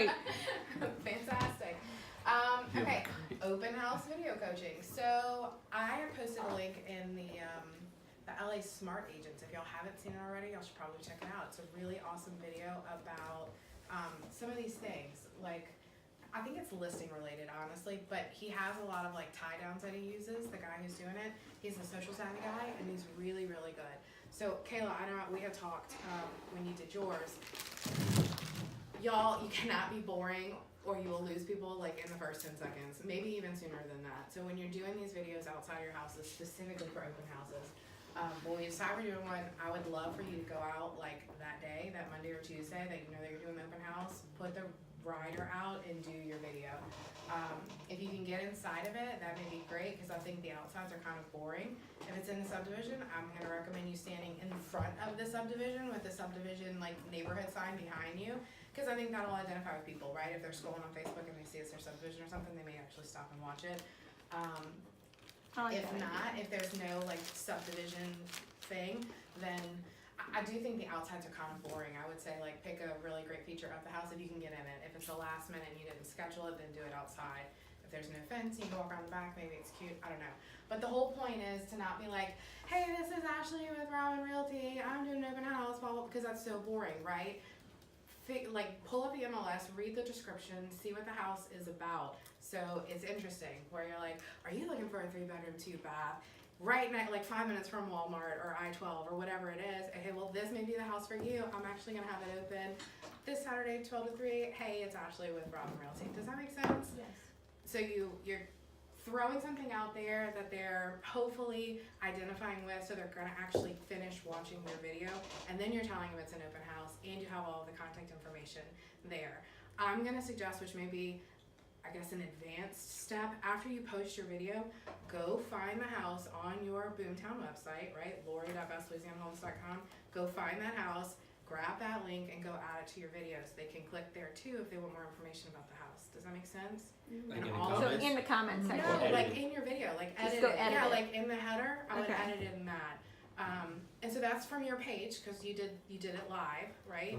great. Fantastic. Okay, open house video coaching. So I posted a link in the LA Smart Agents. If y'all haven't seen it already, y'all should probably check it out. It's a really awesome video about some of these things. Like, I think it's listing related, honestly, but he has a lot of like tie downs that he uses, the guy who's doing it. He's a social savvy guy, and he's really, really good. So Kayla, I know we had talked when you did yours. Y'all, you cannot be boring or you will lose people like in the first 10 seconds, maybe even sooner than that. So when you're doing these videos outside your houses, specifically for open houses, when we decide we're doing one, I would love for you to go out like that day, that Monday or Tuesday that you know that you're doing the open house, put the rider out and do your video. If you can get inside of it, that may be great because I think the outsides are kind of boring. If it's in the subdivision, I'm going to recommend you standing in front of the subdivision with the subdivision like neighborhood sign behind you, because I think that'll identify with people, right? If they're scrolling on Facebook and they see it's their subdivision or something, they may actually stop and watch it. If not, if there's no like subdivision thing, then I do think the outsides are kind of boring. I would say like pick a really great feature of the house if you can get in it. If it's the last minute and you didn't schedule it, then do it outside. If there's no fence, you can walk around the back, maybe it's cute, I don't know. But the whole point is to not be like, hey, this is Ashley with Robin Realty, I'm doing an open house, blah, blah, because that's so boring, right? Like pull up the MLS, read the description, see what the house is about. So it's interesting where you're like, are you looking for a 3-bedroom, 2-bath? Right now, like 5 minutes from Walmart or I-12 or whatever it is. Okay, well this may be the house for you. I'm actually gonna have it open this Saturday, 12 to 3. Hey, it's Ashley with Robin Realty. Does that make sense? Yes. So you're throwing something out there that they're hopefully identifying with, so they're gonna actually finish watching your video, and then you're telling them it's an open house, and you have all of the contact information there. I'm gonna suggest, which may be, I guess, an advanced step, after you post your video, go find the house on your Boomtown website, right? Lori.bestlouisianahomes.com. Go find that house, grab that link, and go add it to your videos. They can click there too if they want more information about the house. Does that make sense? Like And in the all of So comments? in the comments section. no, like in your video, like Just edit go it. edit Yeah, it. like in the header, I would Okay. edit it in that. And so that's from your page because you did it live, right?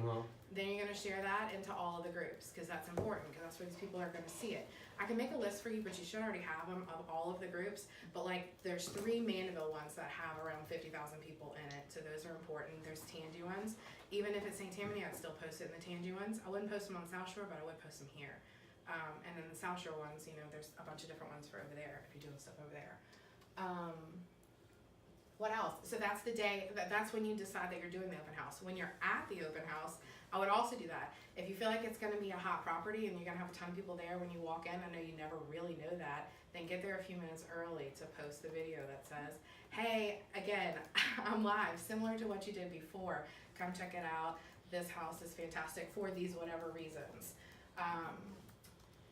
Then you're gonna share that into all of the groups because that's important because that's where these people are gonna see it. I can make a list for you, but you should already have them of all of the groups. But like, there's 3 Mandeville ones that have around 50,000 people in it, so those are important. There's Tangi ones. Even if it's St. Tammany, I'd still post it in the Tangi ones. I wouldn't post them on South Shore, but I would post them here. And then the South Shore ones, you know, there's a bunch of different ones for over there if you're doing stuff over there. What else? So that's the day, that's when you decide that you're doing the open house. When you're at the open house, I would also do that. If you feel like it's gonna be a hot property and you're gonna have a ton of people there when you walk in, I know you never really know that, then get there a few minutes early to post the video that says, hey, again, I'm live, similar to what you did before. Come check it out. This house is fantastic for these whatever reasons.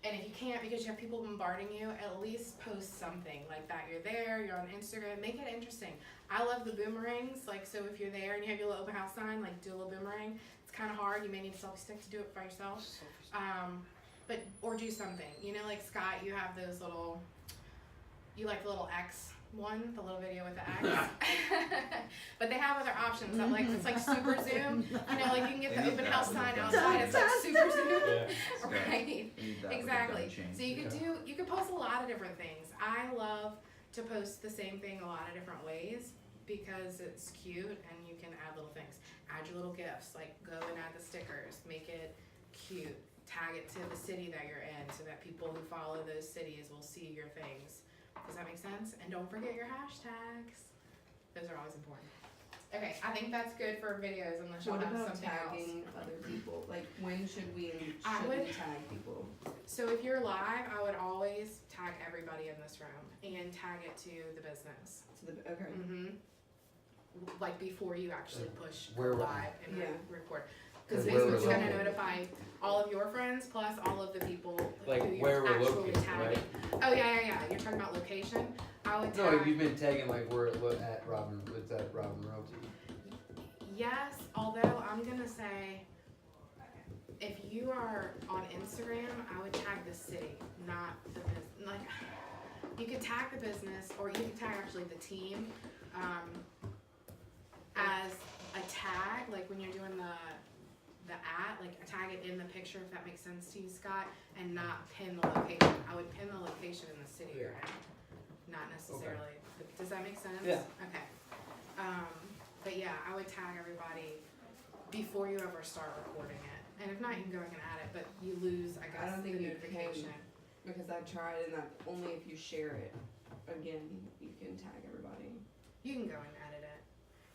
And if you can't because you have people bombarding you, at least post something like that. You're there, you're on Instagram, make it interesting. I love the boomerangs, like, so if you're there and you have your little open house sign, like do a little boomerang. It's kind of hard, you may need a selfie stick to do it by yourself. But, or do something. You know, like Scott, you have those little, you like the little X one, the little video with the X. But they have other options that like, it's like super zoom. You know, like you can get the open house sign outside, it's like super zoom. Yeah. Right, exactly. So you could post a lot of different things. I love to post the same thing a lot of different ways because it's cute and you can add little things. Add your little gifts, like go and add the stickers, make it cute. Tag it to the city that you're in so that people who follow those cities will see your things. Does that make sense? And don't forget your hashtags. Those are always important. Okay, I think that's good for videos unless you What have about something tagging else. other people? Like, when should we I would- tag people? So if you're live, I would always tag everybody in this room and tag it to the business. Okay. Like before you actually push Where would- live and Yeah. record. Because Where we're Facebook's gonna located. notify all of your friends plus all of the people Like who where you're we're actually located, tagging. right? Oh yeah. You're talking about location. I would No, tag. you've been tagging like we're at Robin, with that Robin Realty. Yes, although I'm gonna say, if you are on Instagram, I would tag the city, not the business. Like, you could tag the business, or you could tag actually the team as a tag, like when you're doing the like tag it in the picture if that makes sense to you, Scott, and not pin the location. I would pin the location in the city you're in, not necessarily. Does that make sense? Yeah. Okay. But yeah, I would tag everybody before you ever start recording it. And if not, you can go back and add it, but you lose, I guess, don't the think you notification. Because I tried and that only if you share it, again, you can tag everybody. You can go and edit it.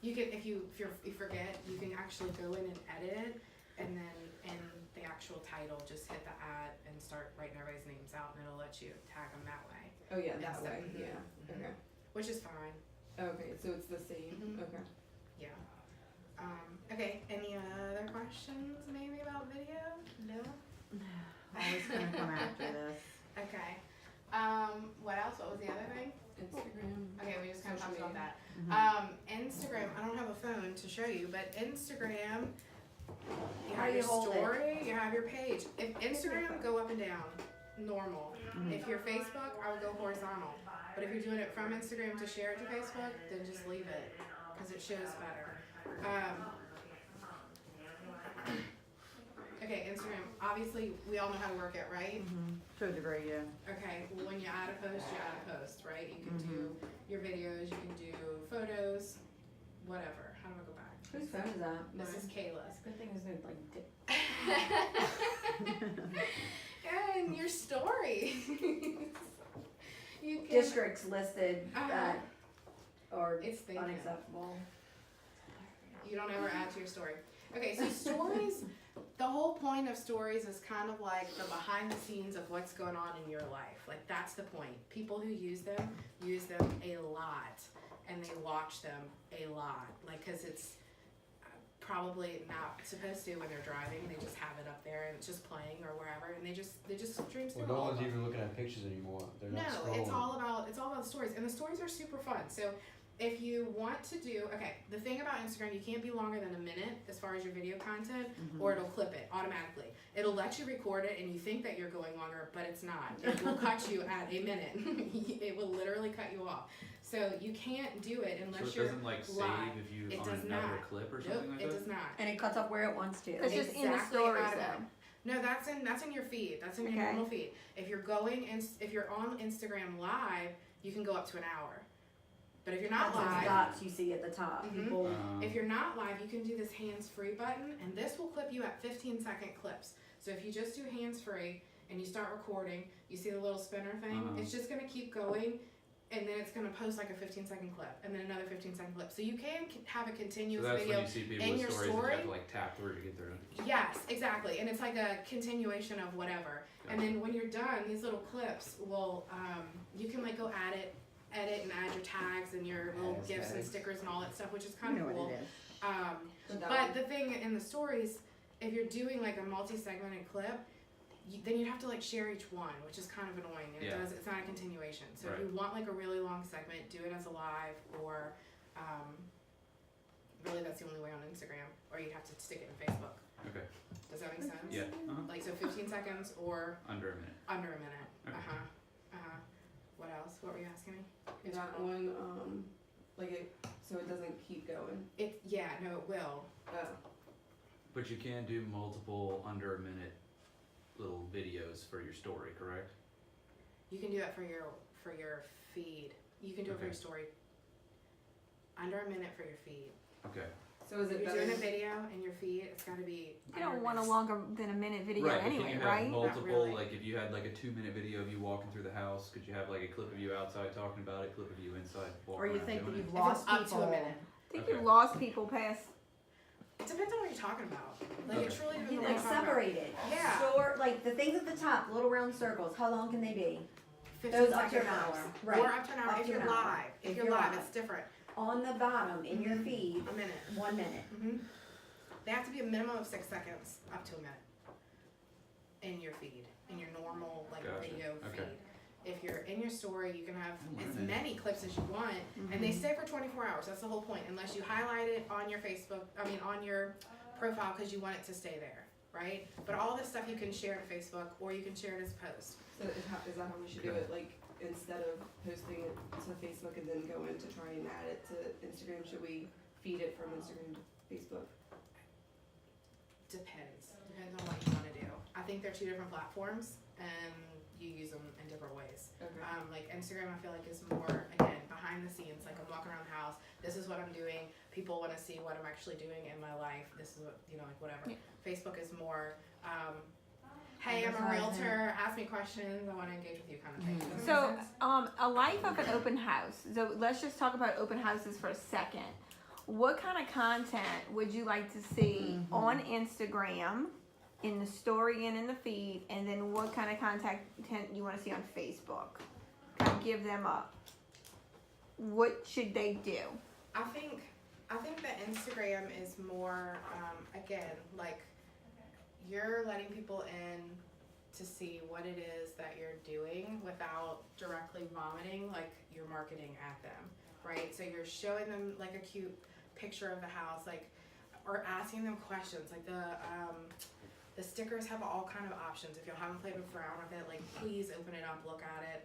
You can, if you forget, you can actually go in and edit it, and then in the actual title, just hit the ad and start writing everybody's names out, and it'll let you tag them that way. Oh yeah, that Insta. way, Mhm. yeah, okay. Which is fine. Okay, so it's the same, Mhm. okay. Yeah. Okay, any other questions maybe about video? No? Always gonna come after this. Okay. What else? What was the other thing? Instagram. Okay, we just kind of Social talked about media. that. Instagram, I don't have a phone to show you, but Instagram, you How have you your hold it. story, you have your page. If Instagram, go up and down, normal. If you're Facebook, I would go horizontal. But if you're doing it from Instagram to share it to Facebook, then just leave it, because it shows better. Okay, Instagram, obviously, we all know how to work it, right? To a degree, yeah. Okay, well, when you add a post, you add a post, right? You can do your videos, you can do photos, whatever. How do I go back? Whose phone is that? This is Kayla's. Good thing is like And your story. You can, districts listed Uh-huh. that are it's thinking. unacceptable. You don't ever add to your story. Okay, so stories, the whole point of stories is kind of like the behind the scenes of what's going on in your life. Like, that's the point. People who use them a lot, and they watch them a lot. Like, because it's probably not supposed to when they're driving. They just have it up there and it's just playing or wherever, and they just stream through Well, no all of one's them. even looking at pictures anymore. They're not No, scrolling. it's all about the stories, and the stories are super fun. So if you want to do, okay, the thing about Instagram, you can't be longer than a minute as far as your video content, or it'll clip it automatically. It'll let you record it, and you think that you're going longer, but it's not. It will cut you at a minute. It will literally cut you off. So you can't do it So unless it you're doesn't like save live. if you It on does another not. clip or Nope, something like it that? does not. And it cuts off where it wants to. It's just in the Exactly stories out of though. it. No, that's in your feed. That's in your Okay. normal feed. If you're going and if you're on Instagram Live, you can go up to an hour. But if you're not That's those live, dots you see at the top. Mhm. People. if you're not live, you can do this hands-free button, and this will clip you at 15-second clips. So if you just do hands-free and you start recording, you see the little spinner thing. It's just gonna keep going, and then it's gonna post like a 15-second clip, and then another 15-second clip. So you can have a So continuous that's video. when you see people in with your stories that you story. have to like tap through to get through. Yes, exactly, and it's like a continuation of whatever. And then when you're done, these little clips will, you can like go edit and add your tags and your little Yes, gifs and tags. stickers and all that stuff, which is You kind know of cool. what it is. But the thing in the stories, if you're doing like a multi-segmented clip, then you have to like share each one, which is kind of annoying. And Yeah. it's not a continuation. So if Right. you want like a really long segment, do it as a live, or really that's the only way on Instagram, or you'd have to stick it in Facebook. Okay. Does that make sense? Yeah. Like, so 15 seconds or Under a minute. under a minute. Okay. What else? What were you asking me? That one, like it, so it doesn't keep going. Yeah, no, it will. Oh, But you can do multiple under a minute little videos for your story, correct? You can do that for your feed. You can do it for Okay. your story. Under a minute for your feed. Okay. so is If it you're better? doing a video in your feed, it's got to be. You don't under want a this. longer than a minute video Right, but anyway, can you have right? multiple, really. like if you had like a 2-minute video of you walking through the house, could you have like a clip of you outside talking about it, clip of you inside walking Or you around think that doing you've it? If lost it's up people. to a minute. I think Okay. you've lost people past. It depends on what you're talking about. Like, it Okay. truly depends You on what like you're talking about. separate it. Yeah. Store like the things at the top, little round circles. How long can they be? 15 Those up to an second hour. clips. Right. Or up to an hour Up if to you're an hour. live. If If you're you're live, live. it's different. On the bottom in your feed, A minute. 1 minute. They have to be a minimum of 6 seconds, up to a minute. In your feed, in your normal like Gotcha. video Okay. feed. If you're in your story, you can have Oh, as man. many clips as you want, and they stay for 24 hours. That's the whole point, unless you highlight it on your Facebook. On your profile because you want it to stay there, right? But all this stuff you can share to Facebook, or you can share it as a post. So is that how we should do it? Like, instead of posting it to Facebook and then go in to try and add it to Instagram, should we feed it from Instagram to Facebook? Depends on what you want to do. I think they're two different platforms, and you use them in different ways. Okay. Like Instagram, I feel like is more, again, behind the scenes. Like I'm walking around the house. This is what I'm doing. People want to see what I'm actually doing in my life. This is what, like whatever. Yeah. Facebook is more, hey, I'm a realtor. Ask me questions. I want to engage with you, kind of thing. Does that make So, sense? a life of an open house. So let's just talk about open houses for a second. What kind of content would you like to see on Instagram, in the story and in the feed, and then what kind of content you want to see on Facebook? Kind of give them up. What should they do? I think that Instagram is more, again, like you're letting people in to see what it is that you're doing without directly vomiting like you're marketing at them, right? So you're showing them like a cute picture of the house, like, or asking them questions. Like the stickers have all kind of options. If you haven't played around with it, like please open it up, look at it.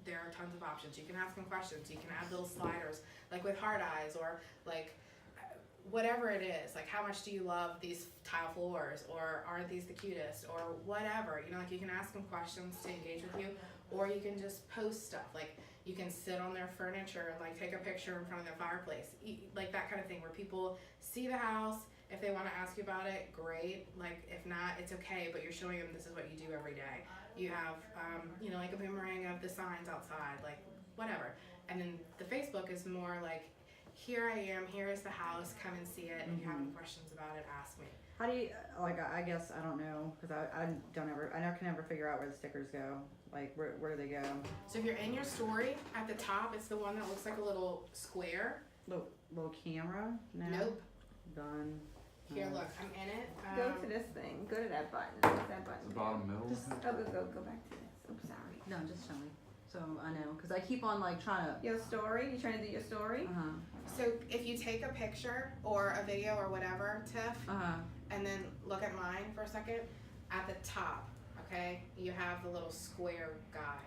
There are tons of options. You can ask them questions. You can add little sliders, like with heart eyes, or like whatever it is. Like, how much do you love these tile floors, or aren't these the cutest, or whatever. Like you can ask them questions to engage with you, or you can just post stuff. Like you can sit on their furniture and like take a picture in front of their fireplace, like that kind of thing, where people see the house. If they want to ask you about it, great. Like if not, it's okay. But you're showing them this is what you do every day. You have, like a boomerang of the signs outside, like whatever. And then the Facebook is more like, here I am, here is the house, come and see it. If you have any questions about it, ask me. How do you, I guess, I don't know, because I can never figure out where the stickers go. Like, where do they go? So if you're in your story, at the top, it's the one that looks like a little square. Little camera? No. Nope. Done. Here, look, I'm in it. Go to this thing. Go to that button. What's that button? The bottom middle. Go back to this. I'm sorry. No, just show me. So I know, because I keep on trying to. Your story. You trying to do your story? So if you take a picture or a video or whatever, Tiff, and then look at mine for a second, at the top, okay, you have the little square guy.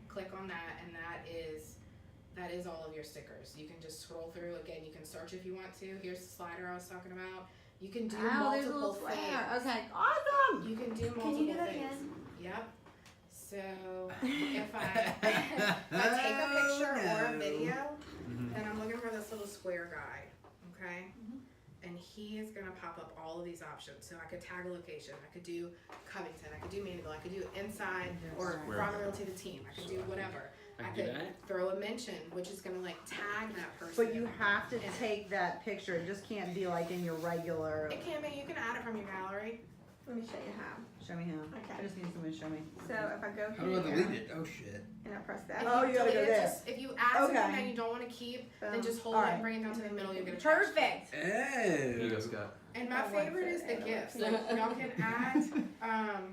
Click on that, and that is all of your stickers. You can just scroll through. Again, you can search if you want to. Here's the slider I was talking about. You can do there's a little multiple flare. things. Okay, awesome. You can do multiple Can you do that things. again? Yep. So if I take a picture or a video, and I'm looking for this little square guy, okay? And he is gonna pop up all of these options. So I could tag a location. I could do Covington. I could do Mandeville. I could do inside or from Realty the team. I could do whatever. I could throw a mention, which is gonna like tag that person. But you have to take that picture. It just can't be like in your regular. It can be. You can add it from your gallery. Let me show you how. Show me how. Okay. I just need someone to show me. So if I go How do I here delete it? Oh shit. and I press If that. Oh, you gotta delete go it, there. if you add something Okay. that you don't want to keep, then Boom. just hold All it right. and bring it down to the middle. You'll get a trash can. Perfect. Here you go, Oh. Scott. And my favorite is the gifts. Like y'all can add,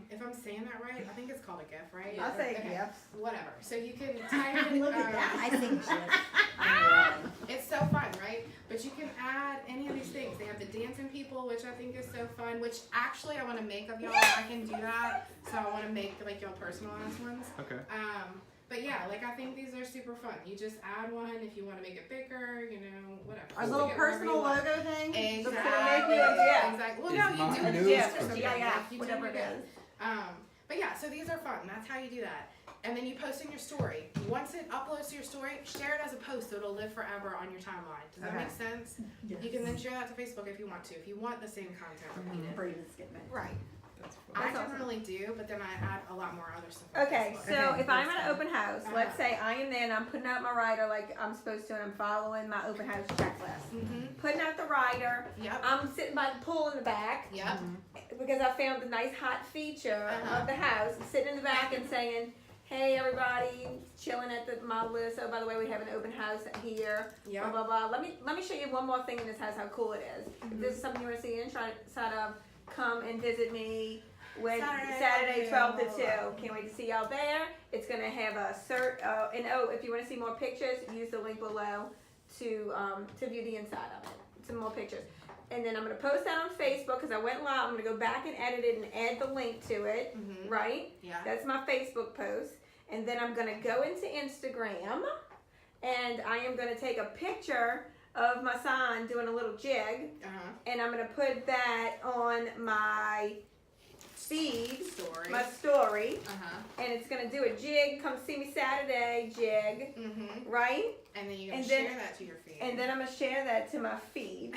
if I'm saying that right, I think it's called a GIF, right? I say Okay. gifts. Whatever. So you can type it. Look at that. I think It's so fun, right? But you can add any of these things. They have the dancing people, which I think is so fun. Which actually I want to make of y'all. I can do that. So I want to make like y'all personalized ones. Okay. But yeah, like I think these are super fun. You just add one if you want to make it bigger, whatever. Our Just little make it wherever personal you want. logo thing. Exactly. yeah. Exactly. Well, Is no, you mine do new? the Yeah, gifts or yeah, something. yeah. Like, you do Whatever the it gifts. is. But yeah, so these are fun. That's how you do that. And then you post in your story. Once it uploads to your story, share it as a post so it'll live forever on your timeline. Does that Okay. make sense? You can then share that to Facebook if you want to. If you want the same content repeated. Free to skip it. Right. That's fun. I That's awesome. generally do, but then I add a lot more other stuff. on Okay, Facebook. so Okay. if I'm at an open house, Uh-huh. let's say I am there and I'm putting out my rider like I'm supposed to and I'm following my open house checklist. Putting out the rider, Yep. I'm sitting by the pool in the back Yep. because I found the nice hot feature Uh-huh. of the house, sitting in the back and saying, hey everybody, chilling at my list. Oh, by the way, we have an open house here. Blah Yep. blah blah. Let me show you one more thing in this house, how cool it is. If this is something you want to see inside of, come and visit me. Saturday 12 to 2. Can't wait to see y'all there. It's gonna have a if you want to see more pictures, use the link below to view the inside of it. Some more pictures. And then I'm gonna post that on Facebook because I went live. I'm gonna go back and edit it and add the link to it. Right? Yeah. That's my Facebook post. And then I'm gonna go into Instagram and I am gonna take a picture of my son doing a little jig, and I'm gonna put that on my feed, Story. my story, Uh-huh. and it's gonna do a jig. Come see me Saturday jig, right? And then you can And share then- that to your feed. And then I'm gonna share that to my feed,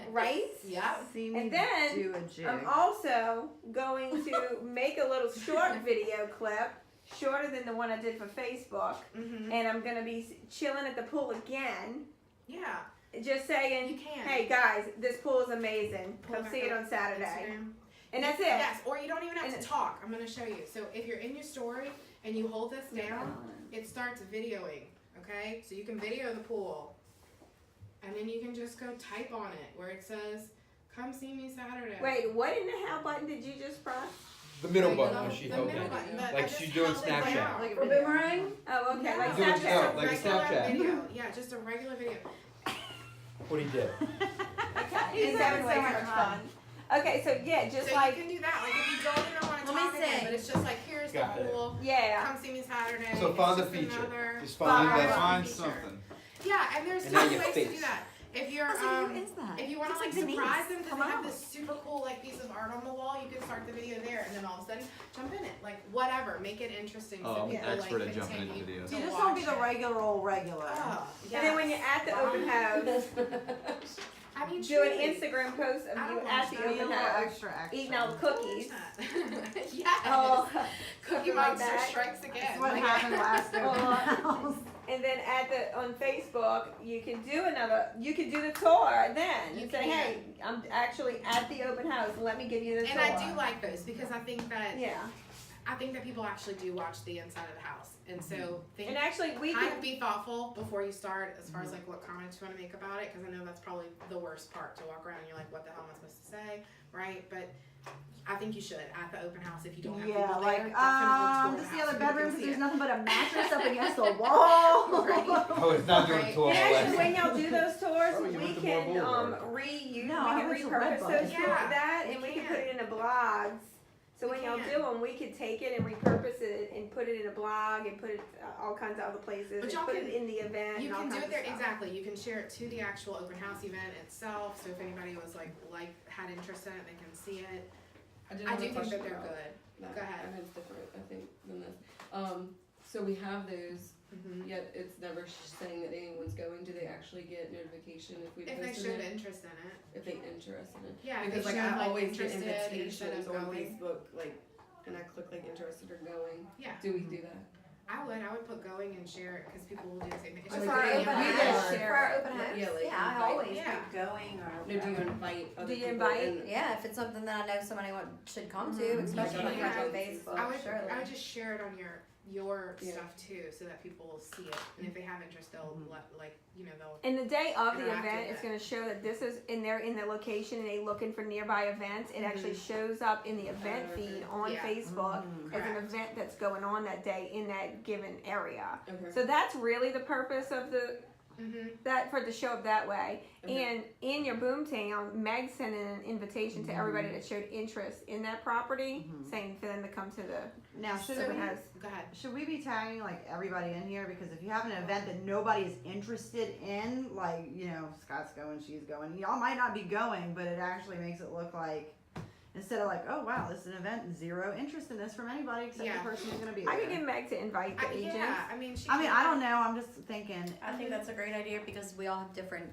right? Yep. See me And then do a jig. I'm also going to make a little short video clip, shorter than the one I did for Facebook, and I'm gonna be chilling at the pool again, Yeah. just saying, You can. hey guys, this pool is amazing. Pull Come back see it up on Saturday. Instagram. And that's it. Yes, or you don't even have And to talk. I'm going to show you. So if you're in your story and you hold this down, it starts videoing, okay? So you can video the pool. And then you can just go type on it where it says, come see me Saturday. Wait, what in the hell button did you just press? The middle The button that she the held middle down. button, but Like I just she's doing held it Snapchat. down. Like a For video. boomerang? Oh, okay, No, like Doing Snapchat. stuff, like a regular Snapchat. video. Yeah, just a regular video. What he did. He's having way too much fun. Okay, so yeah, just So like, you can do that. Like if you don't even want to Let me talk again, see. but it's just like, here's Got the it. pool. yeah. Come see me Saturday. So It's find the just feature. another- Just Find find the that. Find feature. something. Yeah, and there's And so now many your ways to face. do that. If you're What is that? if you want to It's like like surprise Denise. them because Come they have on. this super cool like piece of art on the wall, you can start the video there, and then all of a sudden jump in it. Like whatever, make it interesting so Oh, I'm people expert like at jumping into continue videos. to You just watch don't be the it. regular old regular. Oh, yes. And then when you're at the open house, I mean, do an truly. Instagram post of I you don't at watch the that. Be a open little house, extra. eating all the cookies. Yes. Oh, Cookie something like Monster that. strikes again. That's what Like- happened last open house. And then on Facebook, you can do the tour then. You You say, can. hey, I'm actually at the open house. Let me give you the And tour. I do like those because I think that Yeah. people actually do watch the inside of the house, and so think And actually, we kind can of be thoughtful before you start as far as like what comments you want to make about it, because I know that's probably the worst part, to walk around and you're like, what the hell am I supposed to say, right? But I think you should at the open house if you don't have Yeah, people like, there. Definitely just tour the house other so people bedroom can because see there's it. nothing but a mattress up against the wall. Right. Oh, it's not doing a Right. tour on And the actually, left. when y'all do those tours, Oh, you we went to can More Boulevard. reuse, No, I we went can to Red repurpose Bud. those Yeah, for that, we and we can can. put it into blogs. So We when y'all can. do them, we could take it and repurpose it and put it in a blog and put it all kinds of other places But and y'all put can- it in the event. You and all can do kinds it there of stuff. exactly. You can share it to the actual open house event itself. So if anybody was like had interest in it, they can see it. I have do a think that question they're about good. that. Go ahead. And it's different, I think, than this. So we have those, Mm-hmm. yet it's never saying that anyone's going. Do they actually get notification if we If they posted showed it? interest in it. If they interest in it? Yeah, if Because they like showed, I like, always get interested instead invitations of on going. Facebook, like, and I click like interested or going. Yeah, Do we do that? I would put going and share it because people will do the same thing. It's Oh, just for like our video. open We house. just share for our it. open house. Yeah, like I invite. always Yeah. put going or. No, do you invite other Do you people? invite? and- Yeah, if it's something that I know somebody should come to, Mhm. especially Like like on yeah. Facebook, I would surely. just share it on your Yeah. stuff too, so that people will see it, and if they have interest, they'll they'll. And the day of the Interact event, with it's it. going to show that this is in the location and they looking for nearby events. It actually shows up in the event Okay. feed on Yeah. Facebook as an Correct. event that's going on that day in that given area. Okay. So that's really the purpose of for it to show up that way. Okay. And in your boomtown, Meg sent in an invitation to everybody that showed interest in that property, saying for them to come to the Now, should open we, house. Go ahead. should we be tagging like everybody in here? Because if you have an event that nobody is interested in, like, you know, Scott's going, she's going, y'all might not be going, but it actually makes it look like, instead of like, oh wow, this is an event, zero interest in this from anybody except Yeah. the person who's going to be there. I could get Meg to invite the agents. Yeah, I mean, I don't know, I'm just thinking. I think that's a great idea because we all have different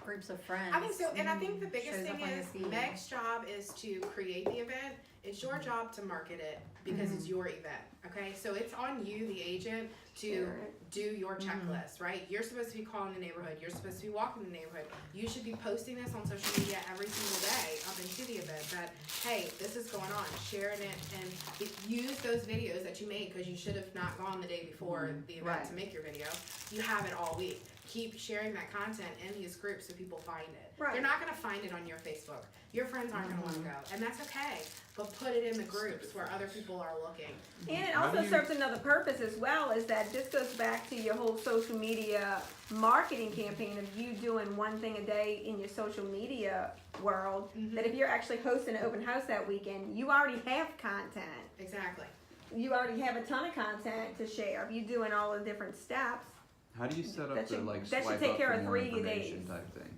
groups of friends. I think so, and I think the biggest Shows thing up on your is feed. Meg's job is to create the event. It's your job to market it because it's your event. Okay, so it's on you, the agent, to Share it. do your checklist, right? You're supposed to be calling the neighborhood. You're supposed to be walking the neighborhood. You should be posting this on social media every single day up into the event that, hey, this is going on. Sharing it and use those videos that you made because you should have not gone the day before the event Right. to make your video. You have it all week. Keep sharing that content in these groups so people find it. Right. They're not going to find it on your Facebook. Your friends aren't going to want to go, and that's okay. But put it in the groups where other people are looking. And it How also do you- serves another purpose as well, is that this goes back to your whole social media marketing campaign of you doing one thing a day in your social media world. That if you're actually hosting an open house that weekend, you already have content. Exactly. You already have a ton of content to share. If you're doing all the different steps, How do you set up That the should- like that should swipe take up care for of more 3 information days. type thing?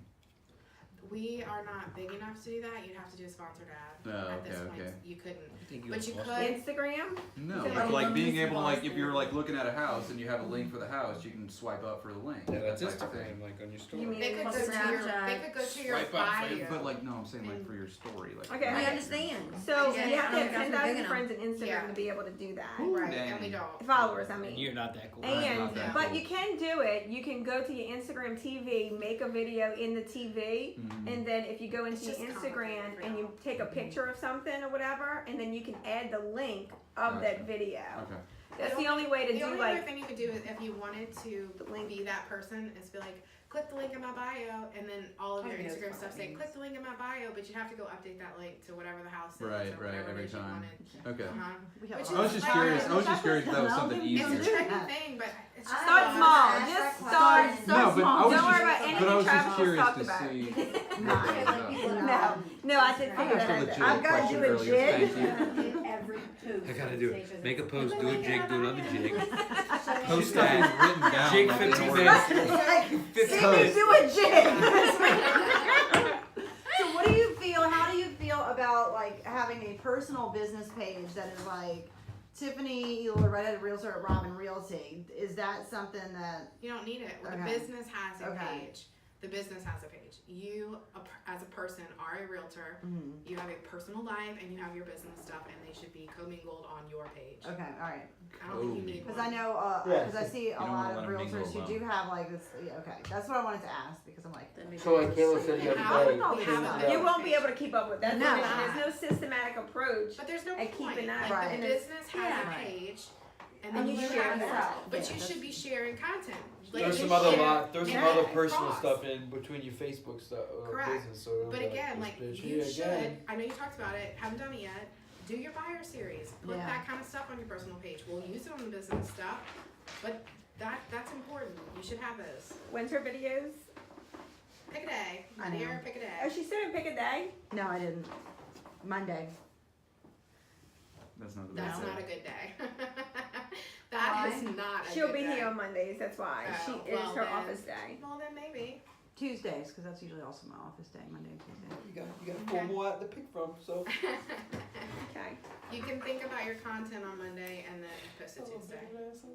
We are not big enough to do that. You'd have to do a sponsored ad. Oh, At this okay, point, okay. you couldn't. I think But you lost could. Instagram? No, Is it like, like being able to like Boston? if you're like looking at a house and you have a link for the house, you can swipe up for the link. Yeah, that's that type of Instagram, like on your story. You mean- They could go Plus to your. Snapchat. They could go to your Swipe up, bio. But like, no, I'm saying like for your story. Like, Okay, We I understand. So Yeah, you have to yeah, have that's 10,000 big friends on Instagram Yeah. to be able to do that. Right, Dang. and we don't. Followers, I And mean. you're not that cool. And not that but cool. you can do it. You can go to your Instagram TV, make a video in the TV, Mhm. and then if you go into It's your just Instagram complicated and you take a picture of something or whatever, and then you can add the link of Gotcha. that video. Okay. That's the only way to The do only like other thing you could do is if you wanted to The link. be that person is be like, click the link in my bio, and then all of your Okay, that's Instagram what stuff that say, means. click the link in my bio, but you have to go update that link to whatever the house is Right, or right, whatever every it is you time. wanted. Okay. Uh-huh. We have Which a I was is just like- curious. I was just curious if that was No, something we It's can a do easier. trendy that. thing, but it's just Start fun. small. Ask Just that start. question. No, but I was Don't worry just, about anything but I was Travis just just curious talked to about. see. No, I did I figure asked a that legit out. I've got to question do a earlier. jig. Thank you. Every post. I gotta do it. Make a post, do a jig, do another jig. Post Post stuff that. is written down. Jig like, 15 in order. minutes. Like, 15 see me minutes. do a jig. So what do you feel? How do you feel about like having a personal business page that is like Tiffany, Loretta Realtor at Robin Realty? Is that something that? You don't need it. Well, Okay. the business has a Okay. page. The business has a page. You, as a person, are a realtor. Mm, You have a personal life and you have your business stuff, and they should be commingled on your page. okay, all right. I don't think you need Because one. I know, Yeah. because I see a don't lot wanna of let 'em mingle realtors who do alone. have like this. Yeah, okay, that's what I wanted to ask because I'm like, So like Kayla said the How? other day, We have she's, a- You won't be able to keep up with that. No. There's no systematic approach. But there's no And point. keeping that Like right. the business has Yeah. a Right. page, and And then you you share have it that. out. But Yeah, you should be sharing content. Like, There's you some other share- there's some yeah, other personal cross. stuff in between your Facebook stuff, Correct. business. So it'll But be again, this like bitch you here should. again. I know you talked about it. Haven't done it yet. Do your buyer series. Put Yeah. that kind of stuff on your personal page. We'll use it on the business stuff, but that's important. You should have those. When's her videos? Pick a day. I know. Dear, pick a Oh, day. she said pick a day. no, I didn't. Monday. That's not the That's best. not a good day. That is not a She'll good be day. here on Mondays. That's why Oh, she is well her then. office day. Well, then maybe. Tuesdays, because that's usually also my office day, Monday and Tuesday. You got Okay. 4 more out to pick from. So Okay. You can think about your content on Monday and then post it Tuesday.